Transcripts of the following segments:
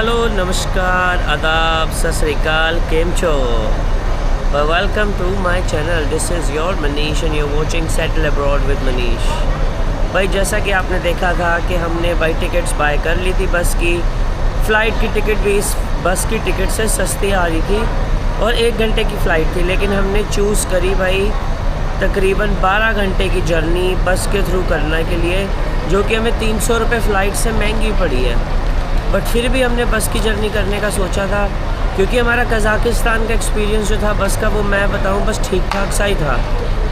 Hello, नमस्कार, आदाब, सत श्री अकाल, केम छो। Welcome to my channel. This is your Manish and you watching settle abroad with Manish. भाई जैसा कि आपने देखा था कि हमने भाई टिकट्स बाय कर ली थी बस की। फ़्लाइट की टिकट भी इस बस की टिकट से सस्ती आ रही थी और 1 घंटे की फ़्लाइट थी, लेकिन हमने चूज़ करी भाई तकरीबन 12 घंटे की जर्नी बस के थ्रू करने के लिए, जो कि हमें 300 रुपये फ़्लाइट से महंगी पड़ी है। बट फिर भी हमने बस की जर्नी करने का सोचा था, क्योंकि हमारा कज़ाकिस्तान का एक्सपीरियंस जो था बस का, वो मैं बताऊं बस ठीक ठाक सा ही था।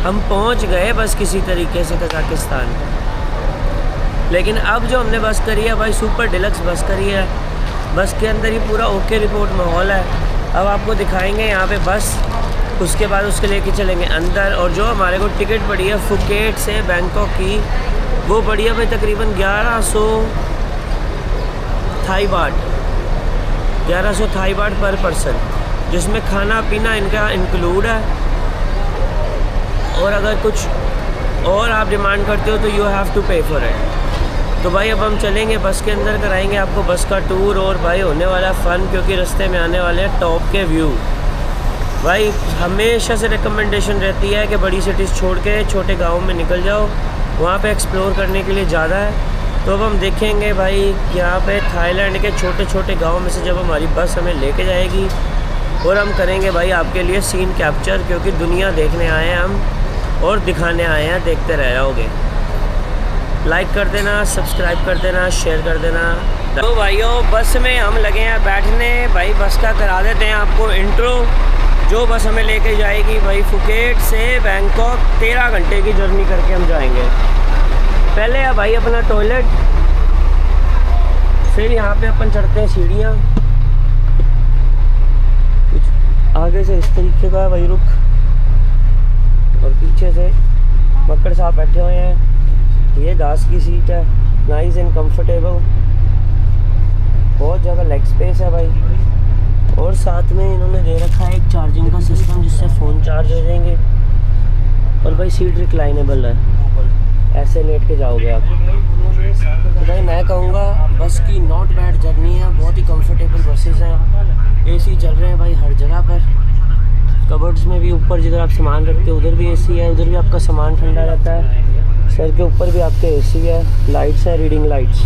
हम पहुंच गए बस किसी तरीके से कज़ाकिस्तान। लेकिन अब जो हमने बस करी है भाई, सुपर डिलक्स बस करी है। बस के अंदर ही पूरा ओके रिपोर्ट माहौल है। अब आपको दिखाएंगे यहाँ पे बस, उसके बाद उसके लेके चलेंगे अंदर। और जो हमारे को टिकट पड़ी है फुकेट से बैंकॉक की, वो पड़ी है भाई तकरीबन 1100 थाई बाट, 1100 थाई बाट पर पर्सन, जिसमें खाना पीना इनका इंक्लूड है। और अगर कुछ और आप डिमांड करते हो तो यू हैव टू पे फॉर इट। तो भाई अब हम चलेंगे बस के अंदर, कराएंगे आपको बस का टूर। और भाई होने वाला फ़न, क्योंकि रास्ते में आने वाले हैं टॉप के व्यू। भाई हमेशा से रिकमेंडेशन रहती है कि बड़ी सिटीज़ छोड़ के छोटे गाँव में निकल जाओ, वहाँ पे एक्सप्लोर करने के लिए ज़्यादा है। तो अब हम देखेंगे भाई यहाँ पे थाईलैंड के छोटे छोटे गांव में से जब हमारी बस हमें लेके जाएगी, और हम करेंगे भाई आपके लिए सीन कैप्चर, क्योंकि दुनिया देखने आए हैं हम और दिखाने आए हैं। देखते रह जाओगे। लाइक कर देना, सब्सक्राइब कर देना, शेयर कर देना। तो भाइयों बस में हम लगे हैं बैठने। भाई बस का करा देते हैं आपको इंट्रो। जो बस हमें लेके जाएगी भाई फुकेट से बैंकॉक, 13 घंटे की जर्नी करके हम जाएंगे। पहले है भाई अपना टॉयलेट, फिर यहाँ पे अपन चढ़ते हैं सीढ़ियाँ। कुछ आगे से इस तरीके का है भाई रुख, और पीछे से मक्कड़ साहब बैठे हुए हैं। ये घास की सीट है, नाइस एंड कंफर्टेबल, बहुत ज़्यादा लेग स्पेस है भाई। और साथ में इन्होंने दे रखा है एक चार्जिंग का सिस्टम, जिससे फ़ोन चार्ज हो जाएंगे। और भाई सीट रिक्लाइनेबल है, ऐसे लेट के जाओगे आप। तो भाई मैं कहूँगा बस की नॉट बैड जर्नी है, बहुत ही कंफर्टेबल बसेस हैं। एसी चल रहे हैं भाई हर जगह पर। कबर्ड्स में भी ऊपर जिधर आप सामान रखते हो उधर भी एसी है, उधर भी आपका सामान ठंडा रहता है। सर के ऊपर भी आपके एसी है, लाइट्स है, रीडिंग लाइट्स।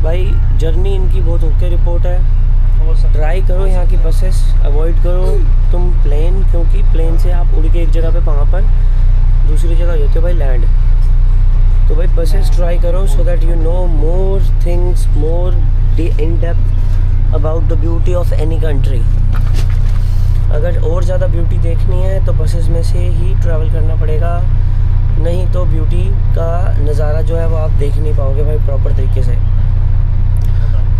भाई जर्नी इनकी बहुत ओके रिपोर्ट है। ट्राई करो यहाँ की बसेस, अवॉइड करो तुम प्लेन, क्योंकि प्लेन से आप उड़ के एक जगह पे वहाँ पर दूसरी जगह होते हो भाई लैंड। तो भाई बसेस ट्राई करो, so that you know more things, more in depth about the beauty of any country. अगर और ज़्यादा ब्यूटी देखनी है तो बसेस में से ही ट्रैवल करना पड़ेगा, नहीं तो ब्यूटी का नज़ारा जो है वो आप देख नहीं पाओगे भाई प्रॉपर तरीके से।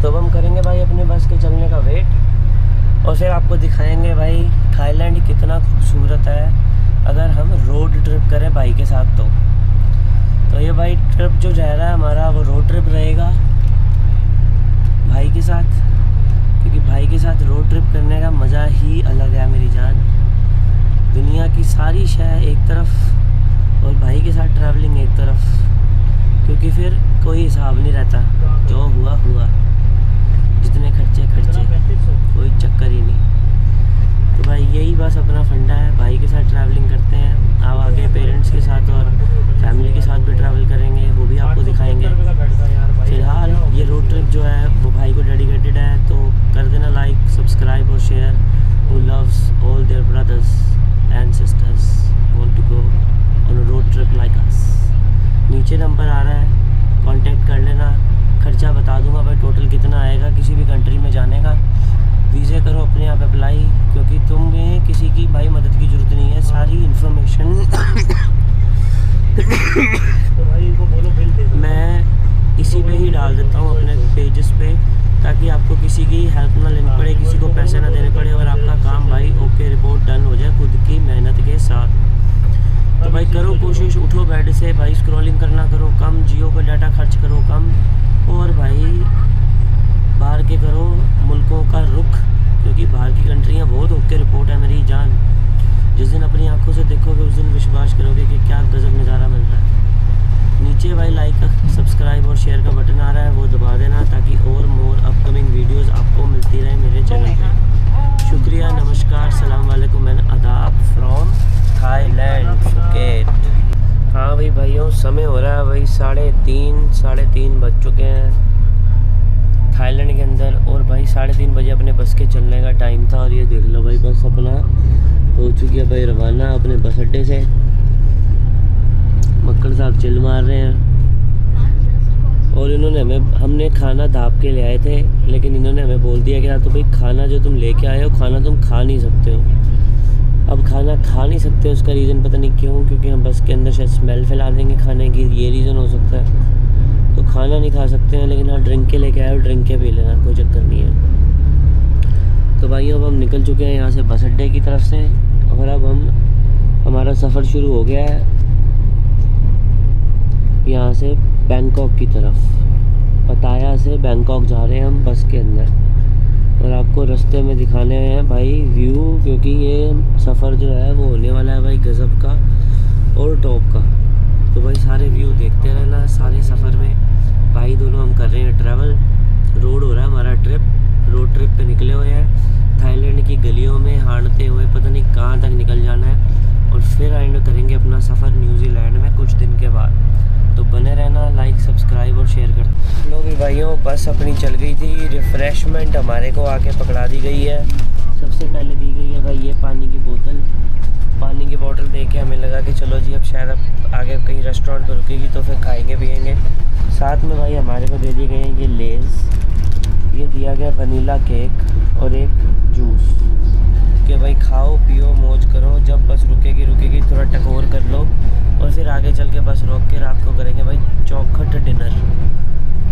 तो अब हम करेंगे भाई अपने बस के चलने का वेट, और फिर आपको दिखाएंगे भाई थाईलैंड कितना खूबसूरत है अगर हम रोड ट्रिप करें भाई के साथ। तो ये भाई ट्रिप जो जा रहा है हमारा, वो रोड ट्रिप रहेगा भाई के साथ, क्योंकि भाई के साथ रोड ट्रिप करने का मज़ा ही अलग है मेरी जान। दुनिया की सारी शय एक तरफ और भाई के साथ ट्रैवलिंग एक तरफ, क्योंकि फिर कोई हिसाब नहीं रहता, जो हुआ हुआ, जितने खर्चे कोई चक्कर ही नहीं। तो भाई यही बस अपना फंडा है, भाई के साथ ट्रैवलिंग करते हैं। अब आगे पेरेंट्स के साथ और फैमिली के साथ भी ट्रैवल करेंगे, वो भी आपको दिखाएंगे। फ़िलहाल ये रोड ट्रिप जो है वो भाई को डेडिकेटेड है, तो कर देना लाइक, सब्सक्राइब और शेयर। Who loves all their brothers and sisters want to go on a road trip like us. नीचे नंबर आ रहा है, कांटेक्ट कर लेना। खर्चा बता दूंगा भाई टोटल कितना आएगा किसी भी कंट्री में जाने का। वीज़े करो अपने आप अप्लाई, क्योंकि तुम्हें किसी की भाई मदद की ज़रूरत नहीं है। सारी इन्फॉर्मेशन तो भाई को बोलो बिल दे, मैं इसी पे ही डाल देता हूँ अपने पेजेस पे, ताकि आपको किसी की हेल्प ना लेनी पड़े, किसी को पैसे ना देने पड़े, और आपका काम भाई ओके रिपोर्ट डन हो जाए खुद की मेहनत के साथ। तो भाई करो कोशिश, उठो बेड से भाई, स्क्रॉलिंग करना करो कम, जियो का डाटा खर्च करो कम, और भाई बाहर के करो मुल्कों का रुख, क्योंकि बाहर की कंट्रियाँ बहुत ओके रिपोर्ट है मेरी जान। जिस दिन अपनी आंखों से देखोगे उस दिन विश्वास करोगे कि क्या गजब नज़ारा मिल रहा है। नीचे भाई लाइक, सब्सक्राइब और शेयर का बटन आ रहा है, वो दबा देना ताकि और मोर भाई 3:30 बज चुके हैं थाईलैंड के अंदर। और भाई 3:30 बजे अपने बस के चलने का टाइम था। और ये देख लो भाई बस अपना हो चुकी है भाई रवाना अपने बस अड्डे से। मक्कड़ साहब चिल मार रहे हैं। और इन्होंने हमने खाना दाब के ले आए थे, लेकिन इन्होंने हमें बोल दिया कि हाँ तो भाई खाना जो तुम लेके आए हो खाना तुम खा नहीं सकते हो। अब खाना खा नहीं सकते उसका रीज़न पता नहीं क्यों, क्योंकि हम बस के अंदर शायद स्मेल फैला देंगे खाने की, ये रीज़न हो सकता है। तो खाना नहीं खा सकते हैं, लेकिन हाँ ड्रिंक के लेके आए हो, ड्रिंक के पी लेना, कोई चक्कर नहीं है। तो भाई अब हम निकल चुके हैं यहाँ से बस अड्डे की तरफ से। और अब हमारा सफ़र शुरू हो गया है यहाँ से बैंकॉक की तरफ। पटाया से बैंकॉक जा रहे हैं हम बस के अंदर। और आपको रास्ते में दिखाने हैं भाई व्यू, क्योंकि ये सफ़र जो है वो होने वाला है भाई गज़ब का और टॉप का। तो भाई सारे व्यू देखते रहना सारे सफ़र में। भाई दोनों हम कर रहे हैं ट्रैवल, रोड हो रहा है हमारा रोड ट्रिप पे निकले हुए हैं। थाईलैंड की गलियों में हांडते हुए पता नहीं कहाँ तक निकल जाना है। और फिर एंड करेंगे अपना सफ़र न्यूजीलैंड में कुछ दिन के बाद। तो बने रहना, लाइक सब्सक्राइब और शेयर कर। लो भी भाइयों बस अपनी चल गई थी। रिफ़्रेशमेंट हमारे को आके पकड़ा दी गई है। सबसे पहले दी गई है भाई ये पानी की बोतल। पानी की बोतल देख के हमें लगा कि चलो जी अब शायद अब आगे कहीं रेस्टोरेंट पर रुकेगी तो फिर खाएंगे पिएंगे। साथ में भाई हमारे को दे दिए गए हैं ये लेज़, ये दिया गया वनीला केक और एक जूस कि भाई खाओ पियो मौज करो। जब बस रुकेगी थोड़ा टकोर कर लो और फिर आगे चल के बस रोक के रात को करेंगे भाई चौखट डिनर।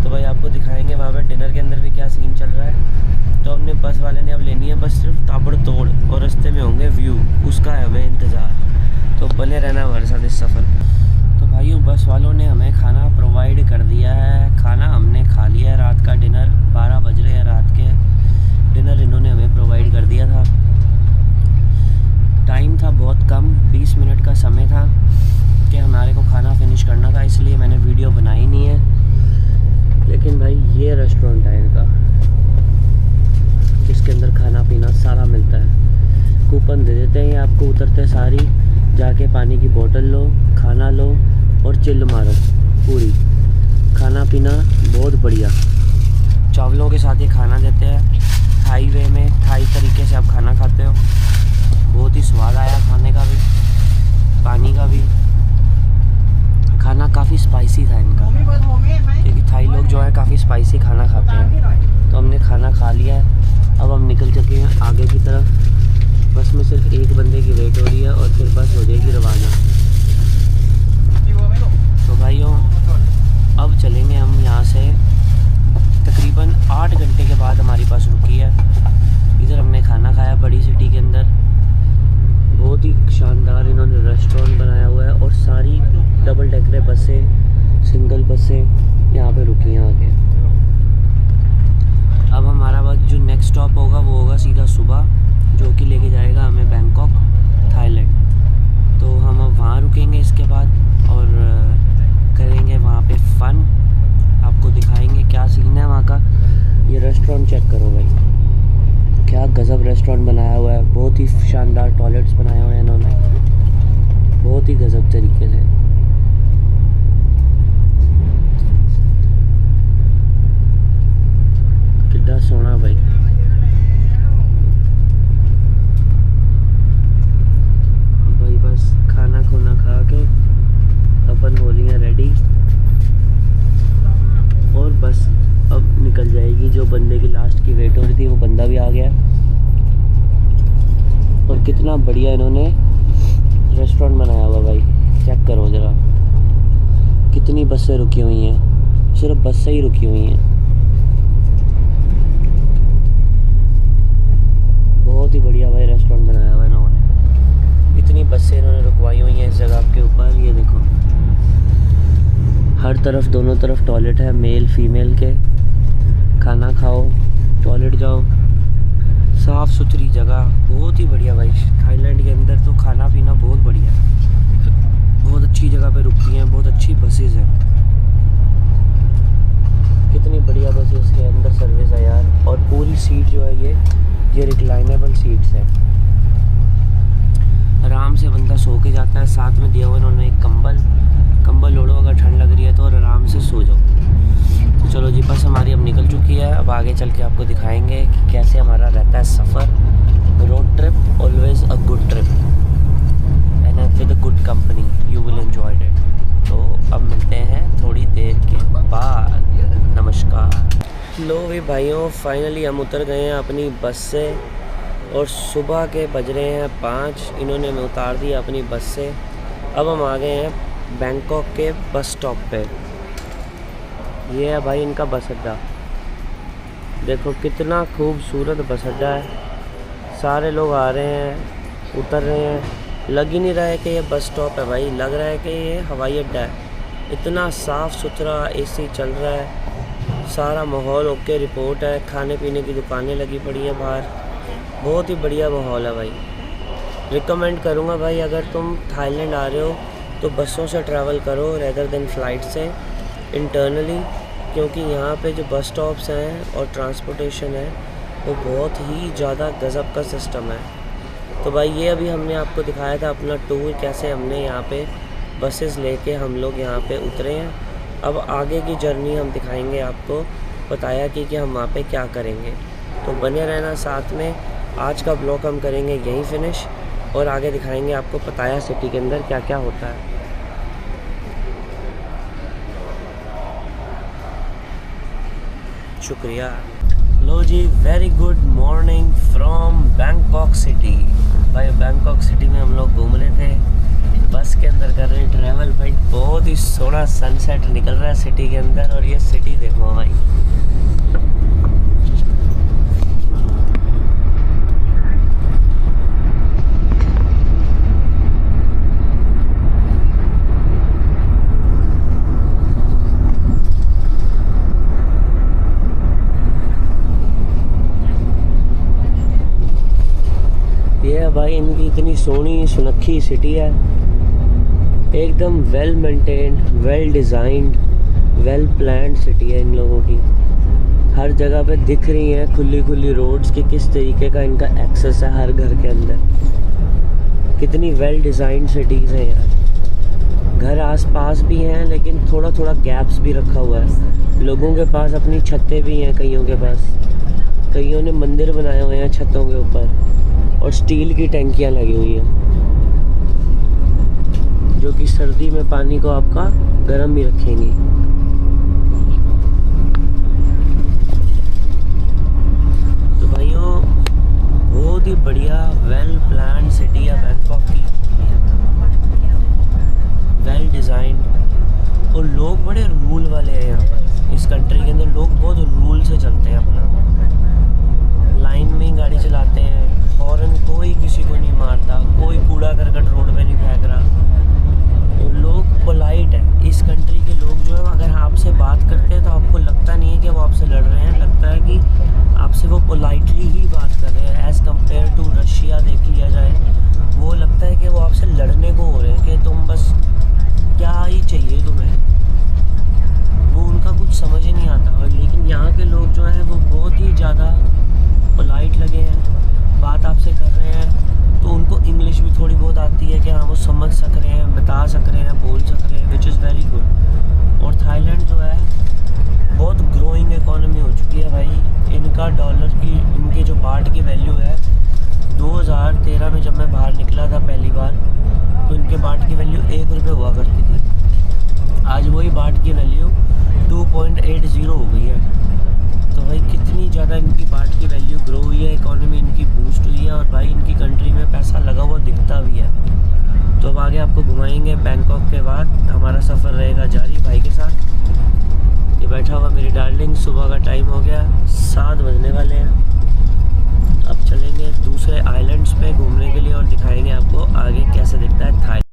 तो भाई आपको दिखाएंगे वहाँ पे डिनर के अंदर भी क्या सीन चल रहा है। तो हमने बस वाले ने अब लेनी है बस सिर्फ ताबड़तोड़, और रास्ते में होंगे व्यू, उसका है हमें इंतज़ार। तो बने रहना हमारे साथ इस सफ़र। तो भाइयों बस वालों ने हमें खाना प्रोवाइड कर दिया है। खाना हमने खा लिया है, रात का डिनर 12 बज रहे हैं रात के। डिनर इन्होंने हमें प्रोवाइड कर दिया था। टाइम था बहुत कम, 20 मिनट का समय था कि हमारे को खाना फिनिश करना था, इसलिए मैंने वीडियो बनाई नहीं है। लेकिन भाई ये रेस्टोरेंट है इनका जिसके अंदर खाना पीना सारा मिलता है। कूपन दे देते हैं आपको उतरते सारी, जाके पानी की बोतल लो, खाना लो और चिल मारो पूरी। खाना पीना बहुत बढ़िया, चावलों के साथ ये खाना देते हैं। थाई वे में थाई तरीके से आप खाना खाते हो। बहुत ही स्वाद आया खाने का भी, पानी का भी। खाना काफ़ी स्पाइसी था इनका, क्योंकि थाई लोग जो है काफ़ी स्पाइसी खाना खाते हैं। तो हमने खाना खा लिया है। अब हम निकल चुके हैं आगे की तरफ। बस में सिर्फ एक बंदे की वेट हो रही है और फिर बस हो जाएगी रवाना। तो भाइयों अब चलेंगे हम यहाँ से। तकरीबन 8 घंटे के बाद हमारी बस रुकी है। इधर हमने खाना खाया बड़ी सिटी के अंदर। बहुत ही शानदार इन्होंने रेस्टोरेंट बनाया हुआ है और सारी डबल डेकर बसें, सिंगल बसें यहाँ पे रुकी हैं आगे। अब हमारा बस जो नेक्स्ट स्टॉप होगा वो होगा सीधा सुबह, जो कि लेके जाएगा हमें बैंकॉक थाईलैंड। तो हम अब वहाँ रुकेंगे इसके बाद और करेंगे वहाँ पे फ़न। आपको दिखाएंगे क्या सीन है वहाँ का। ये रेस्टोरेंट चेक करो भाई, क्या गज़ब रेस्टोरेंट बनाया हुआ है। बहुत ही शानदार टॉयलेट्स बनाए हुए हैं इन्होंने, बहुत ही गज़ब तरीके से। कितना सोना भाई। भाई बस खाना खोना खा के अपन हो लिए रेडी और बस अब निकल जाएगी। जो बंदे की लास्ट की वेट हो रही थी वो बंदा भी आ गया। और कितना बढ़िया इन्होंने रेस्टोरेंट बनाया हुआ भाई, चेक करो ज़रा। कितनी बसें रुकी हुई हैं, सिर्फ बसें ही रुकी हुई हैं। बहुत ही बढ़िया भाई रेस्टोरेंट बनाया हुआ है इन्होंने। इतनी बसें इन्होंने रुकवाई हुई हैं इस जगह के ऊपर। ये देखो हर तरफ दोनों तरफ टॉयलेट है, मेल फीमेल के। खाना खाओ, टॉयलेट जाओ, साफ़ सुथरी जगह, बहुत ही बढ़िया भाई। थाईलैंड के अंदर तो खाना पीना बहुत बढ़िया है। बहुत अच्छी जगह पे रुकती हैं, बहुत अच्छी बसेस हैं। कितनी बढ़िया बसेस के अंदर सर्विस है यार। और पूरी सीट जो है ये रिक्लाइनेबल सीट्स हैं। आराम से बंदा सो के जाता है। साथ में दिया हुआ इन्होंने एक कंबल ओढ़ो, अगर ठंड लग रही है तो, और आराम से सो जाओ। तो चलो जी, बस हमारी अब निकल चुकी है। अब आगे चल के आपको दिखाएंगे कि कैसे हमारा रहता है सफ़र। Road trip always a good trip and with a good company, you will enjoy it. तो अब मिलते हैं थोड़ी देर के बाद। नमस्कार। लो भी भाइयों, फाइनली हम उतर गए हैं अपनी बस से और सुबह के बज रहे हैं 5। इन्होंने हमें उतार दिया अपनी बस से। अब हम आ गए हैं बैंकॉक के बस स्टॉप पे। ये है भाई इनका बस अड्डा। देखो कितना खूबसूरत बस अड्डा है। सारे लोग आ रहे हैं, उतर रहे हैं। लग ही नहीं रहा है कि ये बस स्टॉप है भाई, लग रहा है कि ये हवाई अड्डा है। इतना साफ़ सुथरा, एसी चल रहा है, सारा माहौल ओके रिपोर्ट है। खाने पीने की दुकानें लगी पड़ी हैं बाहर। बहुत ही बढ़िया माहौल है भाई। रिकमेंड करूँगा भाई, अगर तुम थाईलैंड आ रहे हो तो बसों से ट्रैवल करो रेदर देन फ़्लाइट से इंटरनली, क्योंकि यहाँ पे जो बस स्टॉप्स हैं और ट्रांसपोर्टेशन है वो बहुत ही ज़्यादा गज़ब का सिस्टम है। तो भाई ये अभी हमने आपको दिखाया था अपना टूर, कैसे हमने यहाँ पे बसेस लेके हम लोग यहाँ पे उतरे हैं। अब आगे की जर्नी हम दिखाएंगे आपको, बताया कि हम वहाँ पे क्या करेंगे। तो बने रहना साथ में। आज का ब्लॉग हम करेंगे यहीं फिनिश और आगे दिखाएंगे आपको पताया सिटी के अंदर क्या क्या होता है। शुक्रिया। लो जी, very good morning from Bangkok city. भाई बैंकॉक सिटी में हम लोग घूम रहे थे, बस के अंदर कर रहे हैं ट्रैवल। भाई बहुत ही सोना सनसेट निकल रहा है सिटी के अंदर। और ये सिटी देखो भाई, भाई इनकी इतनी सोनी सुनक्खी सिटी है, एकदम well maintained, well designed, well planned city है इन लोगों की। हर जगह पे दिख रही हैं खुली रोड्स कि किस तरीके का इनका एक्सेस है हर घर के अंदर। कितनी वेल डिज़ाइंड सिटीज़ हैं यार। घर आसपास भी हैं लेकिन थोड़ा गैप्स भी रखा हुआ है। लोगों के पास अपनी छतें भी हैं, कईयों के पास, कईयों ने मंदिर बनाए हुए हैं छतों के ऊपर और स्टील की टंकियां लगी हुई हैं जो कि सर्दी में पानी को आपका गर्म भी रखेंगी। तो भाइयों बहुत ही बढ़िया वेल प्लान्ड सिटी है बैंकॉक की, वेल डिज़ाइंड। और लोग बड़े रूल वाले हैं यहाँ पर। इस कंट्री के अंदर लोग बहुत रूल से चलते हैं, अपना लाइन में ही गाड़ी चलाते हैं। हॉर्न कोई किसी को नहीं मारता, कोई कूड़ा करकट रोड पे नहीं फेंक रहा। तो लोग पोलाइट है। इस कंट्री के लोग जो है अगर आपसे बात करते हैं तो आपको लगता नहीं है कि वो आपसे लड़ रहे हैं, लगता है कि आपसे वो पोलाइटली ही बात कर रहे हैं। एज़ कम्पेयर टू रशिया देख लिया जाए, वो लगता है कि वो आपसे लड़ने को हो रहे हैं कि तुम बस क्या ही चाहिए तुम्हें, वो उनका कुछ समझ ही नहीं आता। और लेकिन यहाँ के लोग जो हैं वो बहुत ही ज़्यादा पोलाइट लगे हैं, बात आपसे कर रहे हैं तो उनको इंग्लिश भी थोड़ी बहुत आती है कि हाँ वो समझ सक रहे हैं, बता सक रहे हैं, बोल सक रहे हैं, विच इज़ वेरी गुड। और थाईलैंड जो है बहुत ग्रोइंग इकोनॉमी हो चुकी है भाई। इनका डॉलर की, इनकी जो बाट की वैल्यू है, 2013 में जब मैं बाहर निकला था पहली बार तो इनके बाट की वैल्यू 1 रुपये हुआ करती थी। आज वही बाट की वैल्यू 2.80 हो गई है। तो भाई कितनी ज़्यादा इनकी बाट की वैल्यू ग्रो हुई है, इकोनॉमी इनकी बूस्ट हुई है और भाई इनकी कंट्री में पैसा लगा हुआ दिखता भी है। तो अब आगे आपको घुमाएंगे। बैंकॉक के बाद हमारा सफ़र रहेगा जारी भाई के साथ। ये बैठा हुआ मेरी डार्लिंग। सुबह का टाइम हो गया, 7 बजने वाले हैं। अब चलेंगे दूसरे आइलैंड्स पे घूमने के लिए और दिखाएंगे आपको आगे कैसे दिखता है थाईलैंड।